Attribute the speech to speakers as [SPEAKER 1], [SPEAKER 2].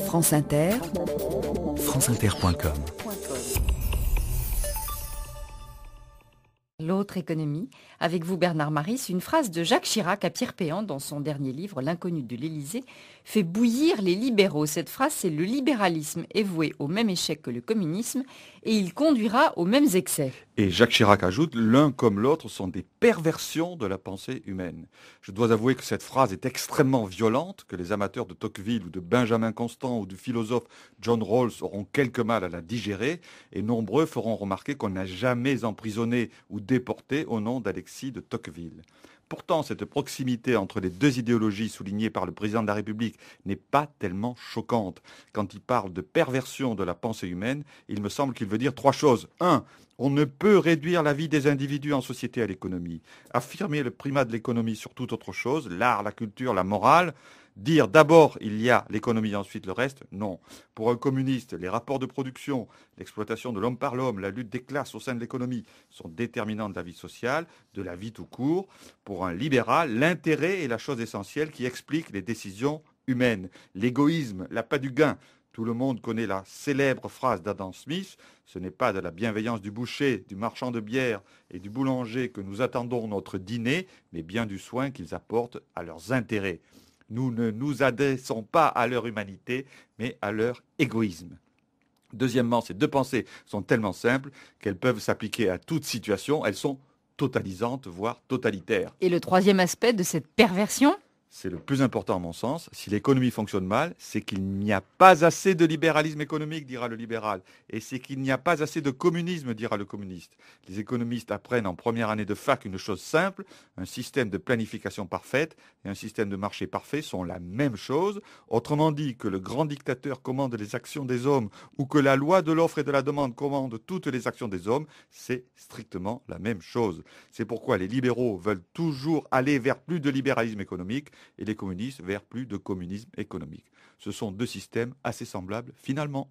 [SPEAKER 1] France Inter,
[SPEAKER 2] franceinter.com.
[SPEAKER 3] L'autre économie, avec vous Bernard Maris, une phrase de Jacques Chirac à Pierre Péan dans son dernier livre, L'inconnu de l'Élysée, fait bouillir les libéraux. Cette phrase, c'est le libéralisme est voué au même échec que le communisme et il conduira aux mêmes excès.
[SPEAKER 4] Et Jacques Chirac ajoute, l'un comme l'autre sont des perversions de la pensée humaine. Je dois avouer que cette phrase est extrêmement violente, que les amateurs de Tocqueville ou de Benjamin Constant ou du philosophe John Rawls auront quelque mal à la digérer, et nombreux feront remarquer qu'on n'a jamais emprisonné ou déporté au nom d'Alexis de Tocqueville. Pourtant, cette proximité entre les deux idéologies soulignées par le président de la République n'est pas tellement choquante. Quand il parle de perversion de la pensée humaine, il me semble qu'il veut dire trois choses. 1. On ne peut réduire la vie des individus en société à l'économie. Affirmer le primat de l'économie sur toute autre chose, l'art, la culture, la morale. Dire d'abord il y a l'économie, ensuite le reste, non. Pour un communiste, les rapports de production, l'exploitation de l'homme par l'homme, la lutte des classes au sein de l'économie sont déterminants de la vie sociale, de la vie tout court. Pour un libéral, l'intérêt est la chose essentielle qui explique les décisions humaines. L'égoïsme, l'appât du gain. Tout le monde connaît la célèbre phrase d'Adam Smith, ce n'est pas de la bienveillance du boucher, du marchand de bière et du boulanger que nous attendons notre dîner, mais bien du soin qu'ils apportent à leurs intérêts. Nous ne nous adressons pas à leur humanité, mais à leur égoïsme. Deuxièmement, ces deux pensées sont tellement simples qu'elles peuvent s'appliquer à toute situation. Elles sont totalisantes, voire totalitaires.
[SPEAKER 3] Et le troisième aspect de cette perversion ?
[SPEAKER 4] C'est le plus important à mon sens. Si l'économie fonctionne mal, c'est qu'il n'y a pas assez de libéralisme économique, dira le libéral. Et c'est qu'il n'y a pas assez de communisme, dira le communiste. Les économistes apprennent en première année de fac une chose simple. Un système de planification parfaite et un système de marché parfait sont la même chose. Autrement dit, que le grand dictateur commande les actions des hommes ou que la loi de l'offre et de la demande commande toutes les actions des hommes, c'est strictement la même chose. C'est pourquoi les libéraux veulent toujours aller vers plus de libéralisme économique et les communistes vers plus de communisme économique. Ce sont deux systèmes assez semblables finalement.